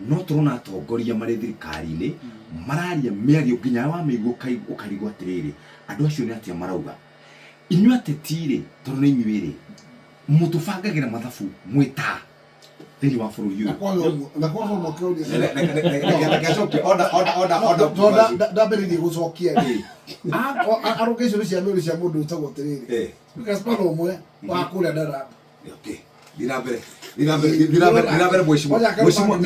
no turona atongoria marĩ thirikari-inĩ mararia mĩario nginya wa mĩigua ũkarigwo atĩrĩrĩ andũ acio nĩ atĩa marauga inyuĩ ateti-rĩ tondũ nĩ inyuĩ-rĩ mũtũbangagĩra mathabu mwĩta thĩinĩ wa bũrũri ũyũ na kwa mũkĩũria ndambĩrĩirie gũcokia arũke icio cia mĩũri cia mũndũ ũtagwo atĩrĩrĩ Gaspar ũmwe wa kũrĩa Ndaramba. Dinabere mheshimiwa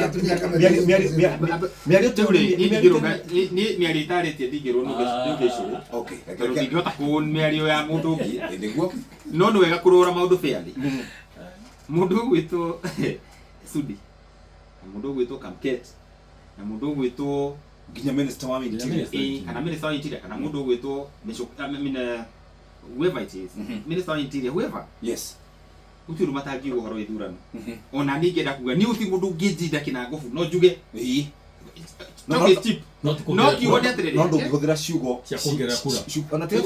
miario teuri miario itarĩtie ndingĩrwo nĩũgĩcũrĩ tondũ ndingĩhota kũũn mĩario ya mũndũ ũngĩ nĩguo no nĩ wega kũrora maũndũ fairly mũndũ ũgwĩtwo Sudi na mũndũ ũgwĩtwo Kamket na mũndũ ũgwĩtwo nginya minister wa interior kana minister wa interior kana mũndũ ũgwĩtwo whoever it is minister wa interior whoever yes gũtirĩ matangiuga ũhoro ithurano ona ningĩ ndakuga nĩ ũti mũndũ ũngĩnjinda kĩnangobu no njuge no kiugo nĩ atĩrĩrĩ no ndũngĩhũthĩra ciugo cia kuongerera kura ona ti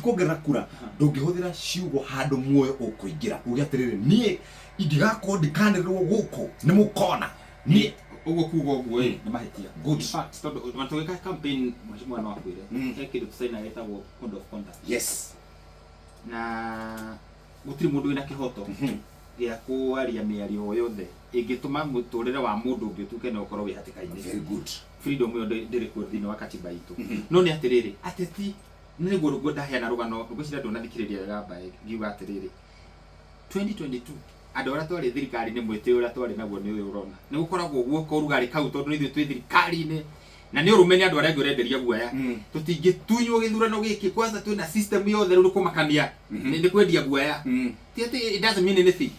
kuongerera kura ndũngĩhũthĩra ciugo handũ muoyo ũkũingĩra uge atĩrĩrĩ niĩ ingĩgakorwo ndikanĩrĩrwo gũkũ nĩ mũkona niĩ ũguo kuuga ũguo nĩ mahĩtia good fact tondũ matũgĩka campaign mheshimiwa no akwĩre he kĩndũ tũcaina gĩtagwo code of conduct yes na gũtirĩ mũndũ wĩna kĩhoto gĩa kwaria mĩario yothe ĩngĩtũma mũtũrĩre wa mũndũ ũngĩ ũtuĩke no ũkorwo wĩ hatĩka-inĩ. Very good. Freedom ĩyo ndĩrĩ kuo thĩinĩ wa katiba itũ. No nĩ atĩrĩrĩ ateti nĩguo ndaheana rũgano rũgũcira ndũnathikĩrĩria wega mbae ngiuga atĩrĩrĩ 2022 andũ arĩa twarĩ thirikari-inĩ mwĩtĩo ũrĩa twarĩ naguo nĩ ũyũ ũrona nĩ gũkoragwo guoko rugarĩ kau tondũ nĩ ithuĩ twĩ thirikari-inĩ na nĩ ũrũmenya andũ arĩa angĩ ũrenderia guoya tũtingĩtunywo gĩthurano gĩkĩ kwanza twĩna system yothe rĩu kũmakania nĩ kwendia guoya ti atĩ it doesn't mean anything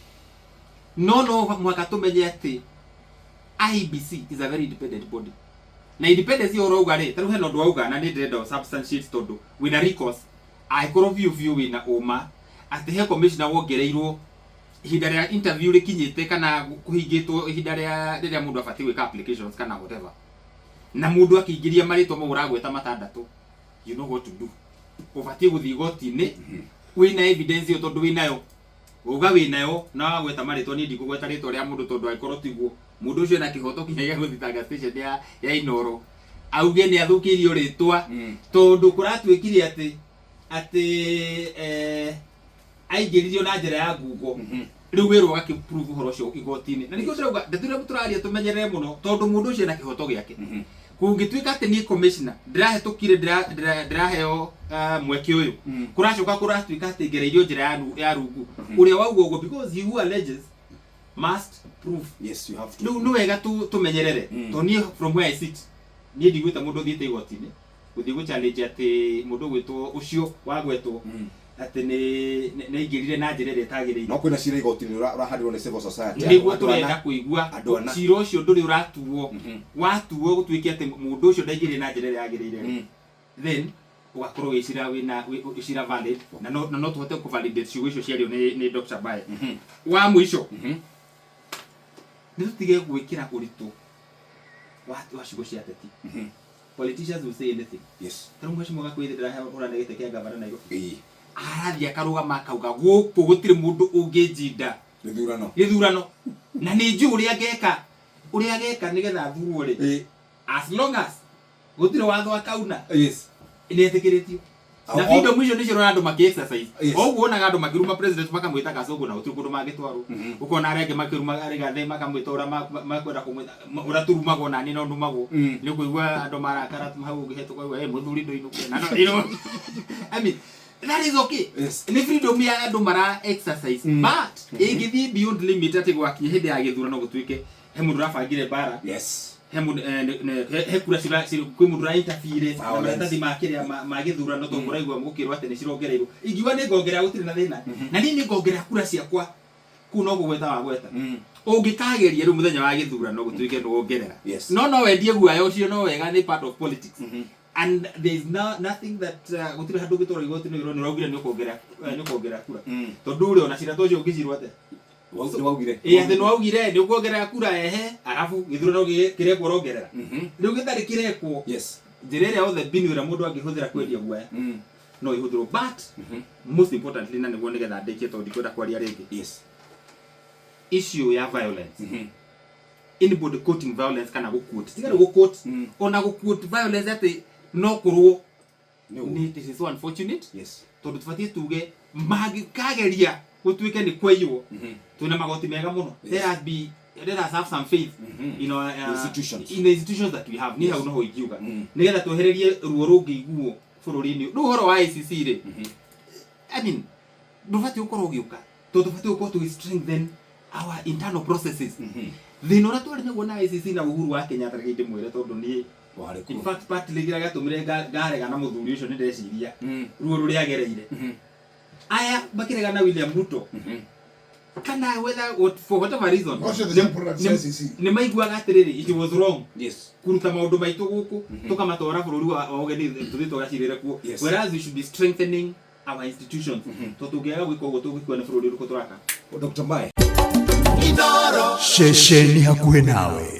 no mwaka tũmenye atĩ IEBC is a very independent body na independence yo rauga rĩ tarũ hena ũndũ wauga na nĩ ndĩrenda substantiate tondũ wĩna recourse angĩkorwo biũ wĩna ũma atĩ he commissioner wongereirwo ihinda rĩa interview rĩkinyĩte kana kũhingĩtwo ihinda rĩrĩa mũndũ abatiĩ gwĩka applications kana whatever na mũndũ akĩingĩria marĩtwa mau ũragweta matandatũ you know what to do ũbatiĩ gũthiĩ igoti-inĩ wĩna evidence ĩyo tondũ wĩnayo uga wĩnayo na wagweta marĩtwa niĩ ndikũgweta rĩtwa rĩa mũndũ tondũ angĩkorwo tiguo mũndũ ũcio na kĩhoto kinya gĩa gũthitanga station ya Inoro auge nĩ athũkĩirio rĩtwa tondũ kũratuĩkire atĩ aingĩririo na njĩra ya ngungo rĩu wĩrwo gakĩprove ũhoro ũcio igoti-inĩ na nĩkĩo ndĩrauga ndetuire tũraria tũmenyerere mũno tondũ mũndũ ũcio na kĩhoto gĩake kũngĩtuĩka atĩ nĩ commissioner ndĩrahetũkire ndĩraheo mweke ũyũ kũracoka kũratuĩka atĩ ngereirio njĩra ya rungu ũrĩa wauga ũguo because he who alleges must prove. Yes, you have to. Rĩu nĩ wega tũmenyerere tondũ niĩ from where I sit niĩ ndigwĩta mũndũ thiĩte igoti-inĩ gũthiĩ gũchallenge atĩ mũndũ ũgwĩtwo ũcio wagwetwo atĩ nĩ ingĩrire na njĩra ĩrĩa ĩtagĩrĩire. No kwĩna cira igoti-inĩ ũrahandĩrwo nĩ civil society. Nĩguo tũrenda kũigua cira ũcio ndũrĩ ũratuo watuo gũtuĩke atĩ mũndũ ũcio ndaingĩrire na njĩra ĩrĩa yagĩrĩire then ugakorwo wĩcira wĩna cira valid na no tũhote kũvalidate ciugo icio ciario nĩ Dr. Bae wa mũico nĩ tũtige gwĩkĩra ũritũ wa ciugo cia ateti. Politicians will say anything. Yes. Tarũ mheshimiwa Gakwĩthĩ ndĩrahũra gĩtĩ kĩa gavana Nairobi arathia karũgama akauga gũkũ gũtirĩ mũndũ ũngĩnjinda gĩthurano na nĩ njũĩ ũrĩa geka nĩgetha athurwo rĩ as long as gũtirĩ watho akauna nĩ etĩkĩrĩtio na video mwisho nĩ cirona andũ makĩ exercise ũguo onaga andũ makĩruma president makamwĩta Kasongo na gũtirĩ kũndũ mangĩtwarwo ũkona arĩa angĩ makĩruma Rigathĩ makamwĩta ũrĩa makwenda kũmwĩta ũrĩa turumagwo na niĩ no ndumagwo nĩ kũigua andũ marakara hau ũngĩhetũka mũthuri ndũinũke na I mean that is okay. Yes. Ni freedom ya andũ mara exercise but ĩngĩthiĩ beyond limit atĩ gwakinya hĩndĩ ya gĩthurano gũtuĩke he mũndũ ũrabangire bara he mũndũ he kura kwĩ mũndũ ũrainterfere na maratathi makĩrĩa ma gĩthurano tondũ ũraigua mũkĩrwo atĩ nĩ cirongereirwo ingiuga nĩ ngongerera gũtirĩ na thĩna na niĩ nĩ ngongerera kura ciakwa kũu no gũgweta wagweta ũngĩkageria rĩu mũthenya wa gĩthurano gũtuĩke nĩ wongerera no wendie guoya ũcio no wega nĩ part of politics and there is nothing that gũtirĩ handũ ũngĩtwara igoti-inĩ ũrona ũraugire nĩ ũkuongerera kura tondũ ũrĩa ona cira tocio ũngĩcirwo atĩa atĩ nĩ waugire nĩ ũkuongerera kura arabu gĩthurano kĩrekwo ũrongerera rĩu gĩtarĩ kĩrekwo njĩra ĩrĩa yothe mbinu ĩrĩa mũndũ angĩhũthĩra kwendia guoya no ihũthĩrwo but most importantly na nĩguo nĩgetha ndĩkie tondũ ndikwenda kwaria rĩngĩ issue ya violence anybody quoting violence kana go quote tiga go quote ona go quote violence ati no kurwo ni this is so unfortunate yes tondu tufatie tuge magikageria gutuike ni kweywo tuna magoti mega muno let us have some faith in our in the institutions that we have ni how no ho igiuga nigetha twehererie ruo rungi iguo bururi-ini ru horo wa ICC ri I mean ndufati ukorwo giuka tufati ukorwo to strengthen our internal processes thina ura twari naguo na ICC na Uhuru wa Kenya tariki mwire tondu ni in fact partly gira gatumire garega na muthuri ucio ni ndeciria ruo ruri agereire aya bakirega na William Ruto kana whether for whatever reason ni maiguaga atiriri it was wrong yes kuruta maundu maitu guku tukamatora bururi wa ogeni tuthito gacirire kuo whereas we should be strengthening our institutions to tugiaga gwika uguo tugikuona bururi ruko turaka Dr. Mbae Shesheni hakuhe nawe.